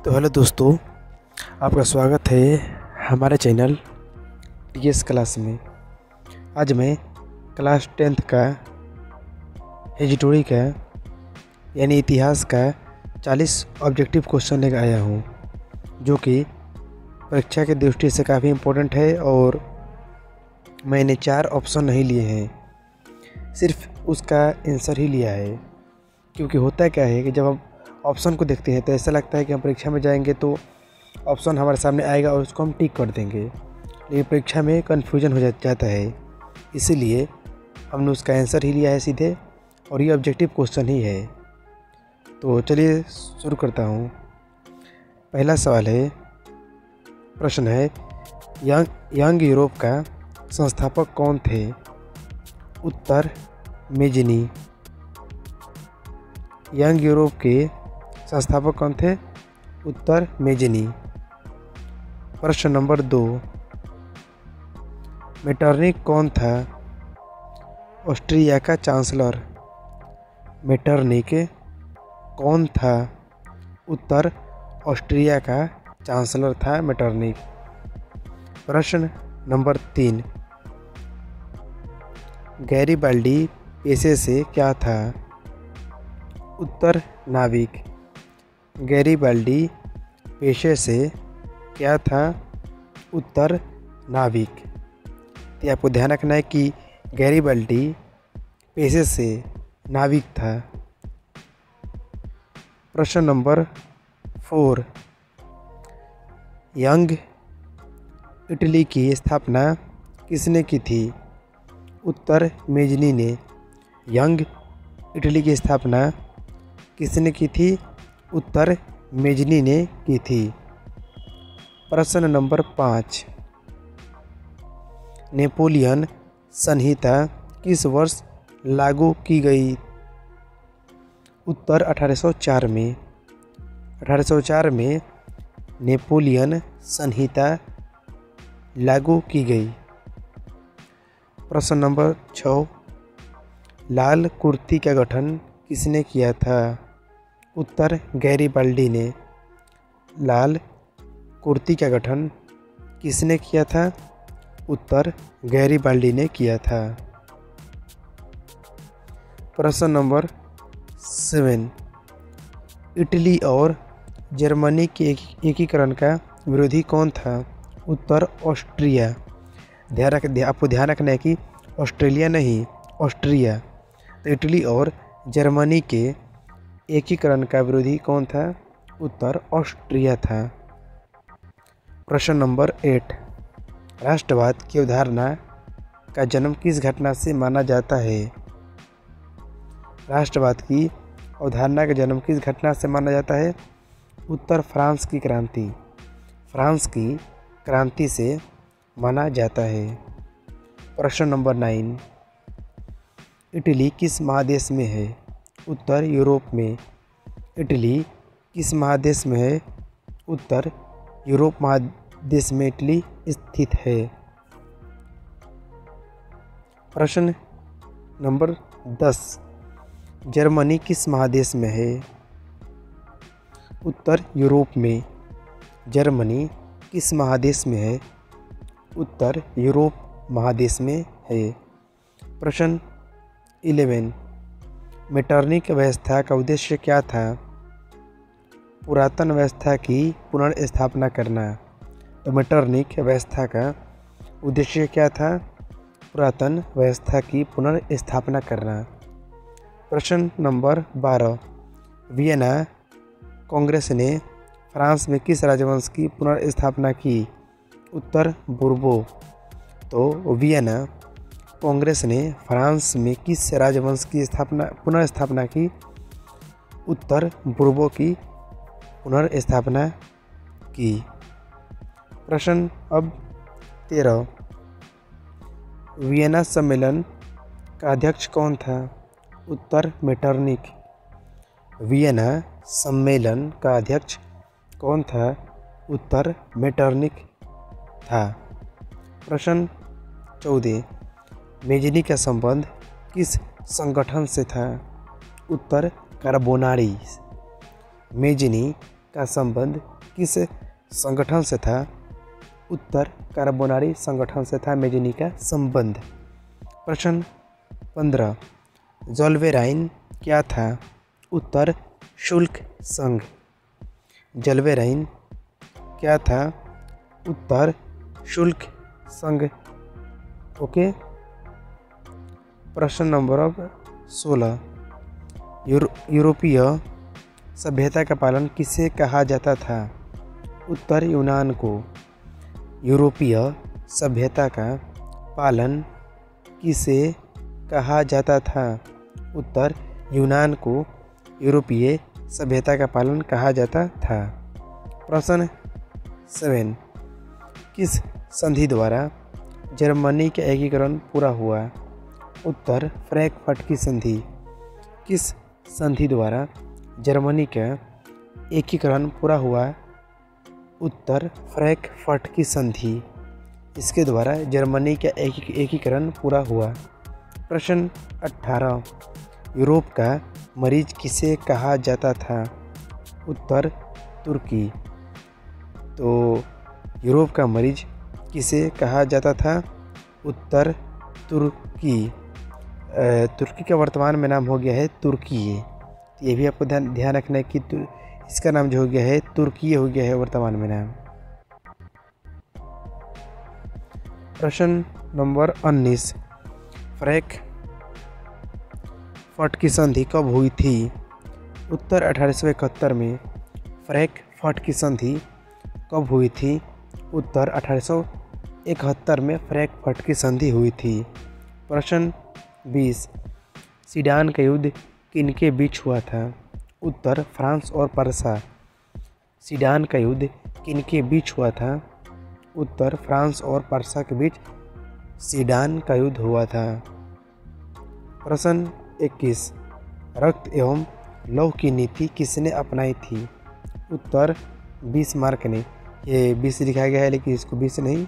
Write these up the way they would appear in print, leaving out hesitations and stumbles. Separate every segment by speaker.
Speaker 1: तो हेलो दोस्तों, आपका स्वागत है हमारे चैनल टीएस क्लास में। आज मैं क्लास 10th का हिस्टोरी का यानी इतिहास का 40 ऑब्जेक्टिव क्वेश्चन लेकर आया हूँ, जो कि परीक्षा की दृष्टि से काफ़ी इम्पोर्टेंट है। और मैंने 4 ऑप्शन नहीं लिए हैं, सिर्फ उसका आंसर ही लिया है। क्योंकि होता क्या है कि जब हम ऑप्शन को देखते हैं तो ऐसा लगता है कि हम परीक्षा में जाएंगे तो ऑप्शन हमारे सामने आएगा और उसको हम टिक कर देंगे, लेकिन परीक्षा में कन्फ्यूजन हो जाता है। इसीलिए हमने उसका आंसर ही लिया है सीधे, और ये ऑब्जेक्टिव क्वेश्चन ही है। तो चलिए शुरू करता हूँ। पहला सवाल है, प्रश्न है, यंग यूरोप का संस्थापक कौन थे? उत्तर मेजनी। यंग यूरोप के संस्थापक कौन थे? उत्तर मेजनी। प्रश्न नंबर 2, मेटरनिक कौन था? ऑस्ट्रिया का चांसलर। मेटरनिक कौन था? उत्तर ऑस्ट्रिया का चांसलर था मेटरनिक। प्रश्न नंबर 3, गैरिबाल्डी पेशे से क्या था? उत्तर नाविक। गैरिबाल्डी पेशे से क्या था? उत्तर नाविक। तो आपको ध्यान रखना है कि गैरिबाल्डी पेशे से नाविक था। प्रश्न नंबर 4, यंग इटली की स्थापना किसने की थी? उत्तर मेजनी ने। यंग इटली की स्थापना किसने की थी? उत्तर मेजनी ने की थी। प्रश्न नंबर 5, नेपोलियन संहिता किस वर्ष लागू की गई? उत्तर 1804 में। 1804 में नेपोलियन संहिता लागू की गई। प्रश्न नंबर 6, लाल कुर्ती का गठन किसने किया था? उत्तर गैरिबाल्डी ने। लाल कुर्ती का गठन किसने किया था? उत्तर गैरिबाल्डी ने किया था। प्रश्न नंबर 7, इटली और जर्मनी के एकीकरण का विरोधी कौन था? उत्तर ऑस्ट्रिया। आपको ध्यान रखना है कि ऑस्ट्रेलिया नहीं, ऑस्ट्रिया। तो इटली और जर्मनी के एकीकरण का विरोधी कौन था? उत्तर ऑस्ट्रिया था। प्रश्न नंबर 8, राष्ट्रवाद की अवधारणा का जन्म किस घटना से माना जाता है? राष्ट्रवाद की अवधारणा का जन्म किस घटना से माना जाता है? उत्तर फ्रांस की क्रांति। फ्रांस की क्रांति से माना जाता है। प्रश्न नंबर 9, इटली किस महादेश में है? उत्तर यूरोप में। इटली किस महादेश में है? उत्तर यूरोप महादेश में इटली स्थित है। प्रश्न नंबर 10, जर्मनी किस महादेश में है? उत्तर यूरोप में। जर्मनी किस महादेश में है? उत्तर यूरोप महादेश में है। प्रश्न 11, मेटरनिक व्यवस्था का उद्देश्य क्या था? पुरातन व्यवस्था की पुनर्स्थापना करना। तो मेटरनिक व्यवस्था का उद्देश्य क्या था? पुरातन व्यवस्था की पुनर्स्थापना करना। प्रश्न नंबर 12, वियना कांग्रेस ने फ्रांस में किस राजवंश की पुनर्स्थापना की? उत्तर बूर्बो। तो वियना कांग्रेस ने फ्रांस में किस राजवंश की पुनर्स्थापना की? उत्तर बूर्बो की पुनर्स्थापना की। प्रश्न अब 13, वियना सम्मेलन का अध्यक्ष कौन था? उत्तर मेटरनिक। वियना सम्मेलन का अध्यक्ष कौन था? उत्तर मेटरनिक था। प्रश्न 14, मेजनी का संबंध किस संगठन से था? उत्तर कार्बोनारी। मेजनी का संबंध किस संगठन से था? उत्तर कार्बोनारी संगठन से था मैगनी का संबंध। प्रश्न 15 ज़ोल्वेराइन क्या था? उत्तर शुल्क संघ। ज़ोल्वेराइन क्या था? उत्तर शुल्क संघ। ओके। प्रश्न नंबर 16 यूरोपीय सभ्यता का पालन किसे कहा जाता था? उत्तर यूनान को। यूरोपीय सभ्यता का पालन किसे कहा जाता था? उत्तर यूनान को यूरोपीय सभ्यता का पालन कहा जाता था। प्रश्न 7 किस संधि द्वारा जर्मनी का एकीकरण पूरा हुआ? उत्तर फ्रैंकफर्ट की संधि। किस संधि द्वारा जर्मनी का एकीकरण पूरा हुआ? उत्तर फ्रैंकफर्ट की संधि। इसके द्वारा जर्मनी का एकीकरण पूरा हुआ। प्रश्न 18 यूरोप का मरीज किसे कहा जाता था? उत्तर तुर्की। तो यूरोप का मरीज किसे कहा जाता था? उत्तर तुर्की। तुर्की का वर्तमान में नाम हो गया है तुर्की। ये भी आपको ध्यान रखना है कि इसका नाम जो हो गया है तुर्की हो गया है वर्तमान में नाम। प्रश्न नंबर 19 फ्रैंकफर्ट की संधि कब हुई थी? उत्तर 1871 में। फ्रैंकफर्ट की संधि कब हुई थी? उत्तर 1871 में फ्रैंकफर्ट की संधि हुई थी। प्रश्न 20 सीडान का युद्ध किनके बीच हुआ था? उत्तर फ्रांस और पर्सा। सीडान का युद्ध किनके बीच हुआ था? उत्तर फ्रांस और पर्सा के बीच सीडान का युद्ध हुआ था। प्रश्न 21 रक्त एवं लौह की नीति किसने अपनाई थी? उत्तर बिस्मार्क ने। ये 20 लिखा गया है लेकिन इसको 20 नहीं,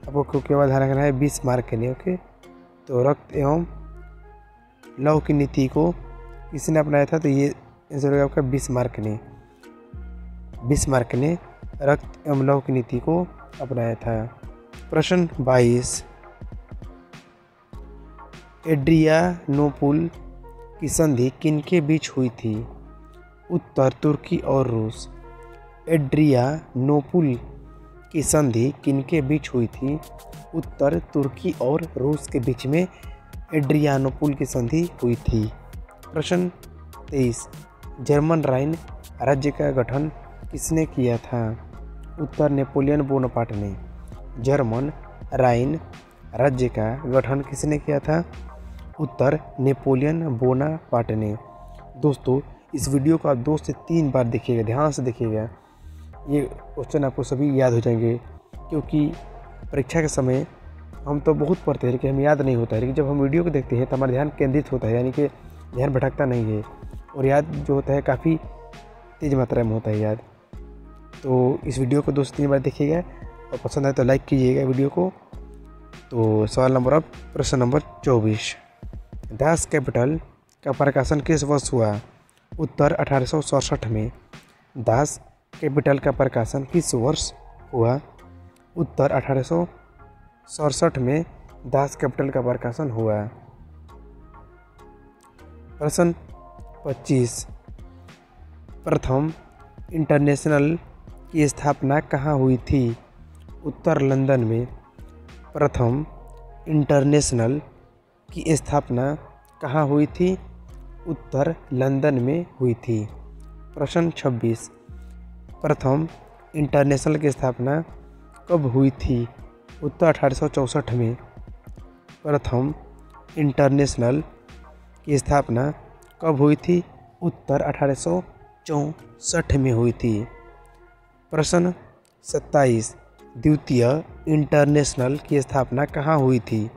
Speaker 1: आपको केवल ध्यान रखना है बिस्मार्क ने। ओके। तो रक्त एवं लौह की नीति को किसने अपनाया था? तो ये आंसर होगा आपका बिस्मार्क ने। बिस्मार्क ने रक्त एवं लौह की नीति को अपनाया था। प्रश्न 22 एड्रियानोपुल की संधि किनके बीच हुई थी? उत्तर तुर्की और रूस। एड्रियानोपुल की संधि किनके बीच हुई थी? उत्तर तुर्की और रूस के बीच में एड्रियानोपुल की संधि हुई थी। प्रश्न 23 जर्मन राइन राज्य का गठन किसने किया था? उत्तर नेपोलियन बोनापार्ट ने। जर्मन राइन राज्य का गठन किसने किया था? उत्तर नेपोलियन बोनापार्ट ने। दोस्तों इस वीडियो को आप 2 से 3 बार देखिएगा, ध्यान से देखिएगा। ये क्वेश्चन आपको सभी याद हो जाएंगे, क्योंकि परीक्षा के समय हम तो बहुत पढ़ते हैं लेकिन हमें याद नहीं होता है, लेकिन जब हम वीडियो को देखते हैं तो हमारा ध्यान केंद्रित होता है, यानी कि ध्यान भटकता नहीं है और याद जो होता है काफ़ी तेज़ मात्रा में होता है याद। तो इस वीडियो को 2 से 3 बार देखिएगा और पसंद आए तो लाइक कीजिएगा वीडियो को। तो सवाल नंबर अब प्रश्न नंबर 24 दास कैपिटल का प्रकाशन किस वर्ष हुआ? उत्तर 1867 में। दास कैपिटल का प्रकाशन किस वर्ष हुआ? उत्तर 1867 में दास कैपिटल का प्रकाशन हुआ। प्रश्न 25 प्रथम इंटरनेशनल की स्थापना कहाँ हुई थी? उत्तर लंदन में। प्रथम इंटरनेशनल की स्थापना कहाँ हुई थी? उत्तर लंदन में हुई थी। प्रश्न 26 प्रथम इंटरनेशनल की स्थापना कब हुई थी? उत्तर 1864 में। प्रथम इंटरनेशनल की स्थापना कब हुई थी? उत्तर 1864 में हुई थी। प्रश्न 27 द्वितीय इंटरनेशनल की स्थापना कहाँ हुई थी?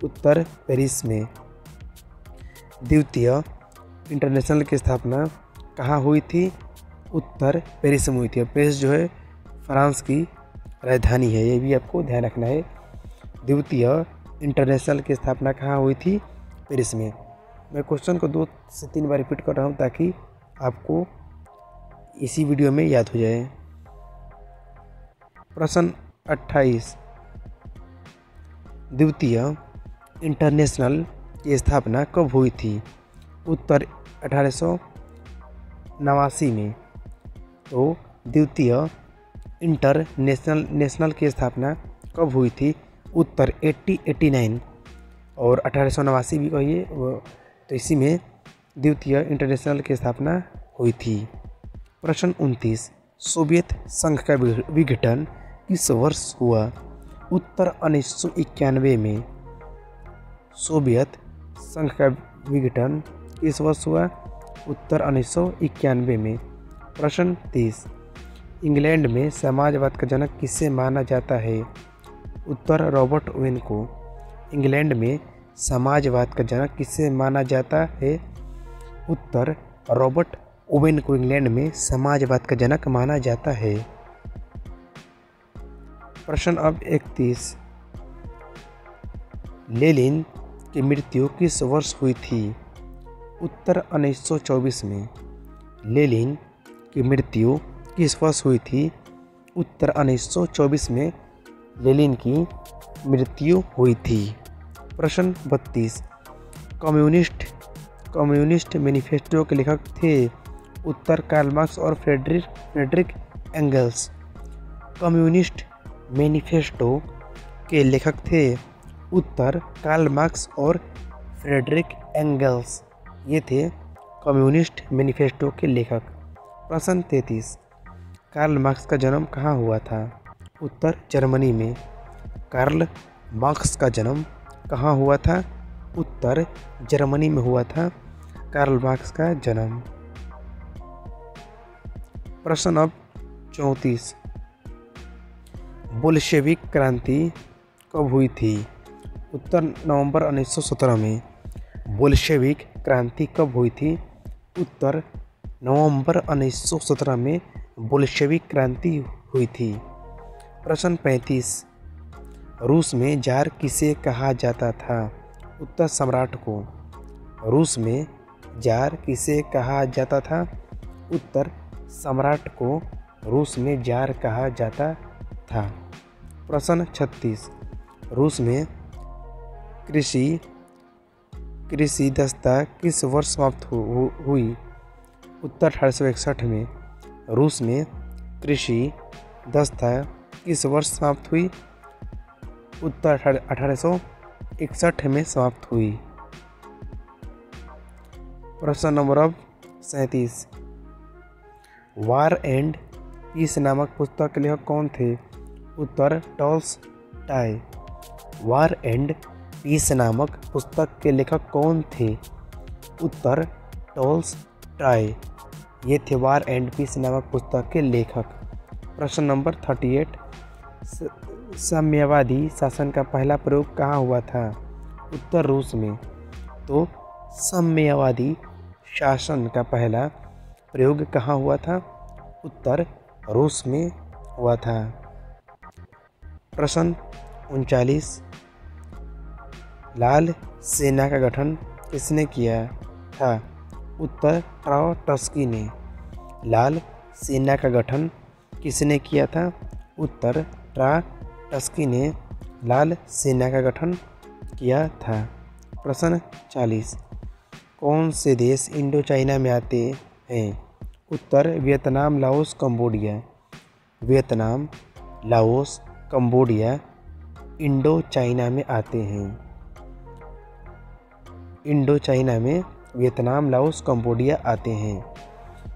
Speaker 1: उत्तर पेरिस में। द्वितीय इंटरनेशनल की स्थापना कहाँ हुई थी? उत्तर पेरिस में हुई थी। पेरिस जो है फ्रांस की राजधानी है, ये भी आपको ध्यान रखना है। द्वितीय इंटरनेशनल की स्थापना कहाँ हुई थी? पेरिस में। मैं क्वेश्चन को 2 से 3 बार रिपीट कर रहा हूँ ताकि आपको इसी वीडियो में याद हो जाए। प्रश्न 28, द्वितीय इंटरनेशनल की स्थापना कब हुई थी? उत्तर 1889 में। तो द्वितीय इंटरनेशनल की स्थापना कब हुई थी? उत्तर 1889 और 1889 भी कहिए, तो इसी में द्वितीय इंटरनेशनल की स्थापना हुई थी। प्रश्न 29, सोवियत संघ का विघटन किस वर्ष हुआ? उत्तर 1991 में। सोवियत संघ का विघटन किस वर्ष हुआ? उत्तर 1991 में। प्रश्न 30, इंग्लैंड में समाजवाद का जनक किसे माना जाता है? उत्तर रॉबर्ट ओवेन को। इंग्लैंड में समाजवाद का जनक किसे माना जाता है? उत्तर रॉबर्ट ओवेन को इंग्लैंड में समाजवाद का जनक माना जाता है। प्रश्न अब 31, लेनिन की मृत्यु किस वर्ष हुई थी? उत्तर 1924 में। लेनिन की मृत्यु किस वर्ष हुई थी? उत्तर 1924 में लेनिन की मृत्यु हुई थी। प्रश्न 32, कम्युनिस्ट मैनिफेस्टो के लेखक थे? उत्तर कार्ल मार्क्स और फ्रेडरिक एंगल्स। कम्युनिस्ट मैनिफेस्टो के लेखक थे? उत्तर कार्ल मार्क्स और फ्रेडरिक एंगल्स, ये थे कम्युनिस्ट मैनिफेस्टो के लेखक। प्रश्न 33, कार्ल मार्क्स का जन्म कहाँ हुआ था? उत्तर जर्मनी में। कार्ल मार्क्स का जन्म कहाँ हुआ था? उत्तर जर्मनी में हुआ था कार्ल मार्क्स का जन्म। प्रश्न अब 34, बोल्शेविक क्रांति कब हुई थी? उत्तर नवंबर 1917 में। बोल्शेविक क्रांति कब हुई थी? उत्तर नवंबर 1917 में बोल्शेविक क्रांति हुई थी। प्रश्न 35, रूस में जार किसे कहा जाता था? उत्तर सम्राट को। रूस में जार किसे कहा जाता था? उत्तर सम्राट को रूस में जार कहा जाता था। प्रश्न 36, रूस में कृषि दस्ता किस वर्ष समाप्त हुई? उत्तर 1861 में। रूस में कृषि दस्ता किस वर्ष समाप्त हुई? उत्तर 1861 में समाप्त हुई। प्रश्न नंबर अब 37, वार एंड पीस नामक पुस्तक के लेखक कौन थे? उत्तर टॉल्स्टॉय। वार एंड पीस नामक पुस्तक के लेखक कौन थे? उत्तर टॉल्स्टॉय, ये थे वार एंड पीस नामक पुस्तक के लेखक। प्रश्न नंबर 38, साम्यवादी शासन का पहला प्रयोग कहाँ हुआ था? उत्तर रूस में। तो साम्यवादी शासन का पहला प्रयोग कहाँ हुआ था? उत्तर रूस में हुआ था। प्रश्न 39, लाल सेना का गठन किसने किया था? उत्तर ट्राउटस्की ने। लाल सेना का गठन किसने किया था? उत्तर ट्राउटस्की ने लाल सेना का गठन किया था। प्रश्न 40, कौन से देश इंडो चाइना में आते हैं? उत्तर Vietnam, Laos, Cambodia. Vietnam, Laos, Cambodia Indochina में आते हैं। इंडो चाइना में वियतनाम, लाओस, कंबोडिया आते हैं।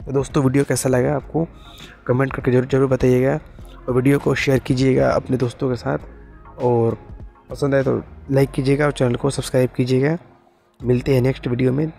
Speaker 1: तो दोस्तों, वीडियो कैसा लगा आपको कमेंट करके ज़रूर बताइएगा और वीडियो को शेयर कीजिएगा अपने दोस्तों के साथ, और पसंद आए तो लाइक कीजिएगा और चैनल को सब्सक्राइब कीजिएगा। मिलते हैं नेक्स्ट वीडियो में।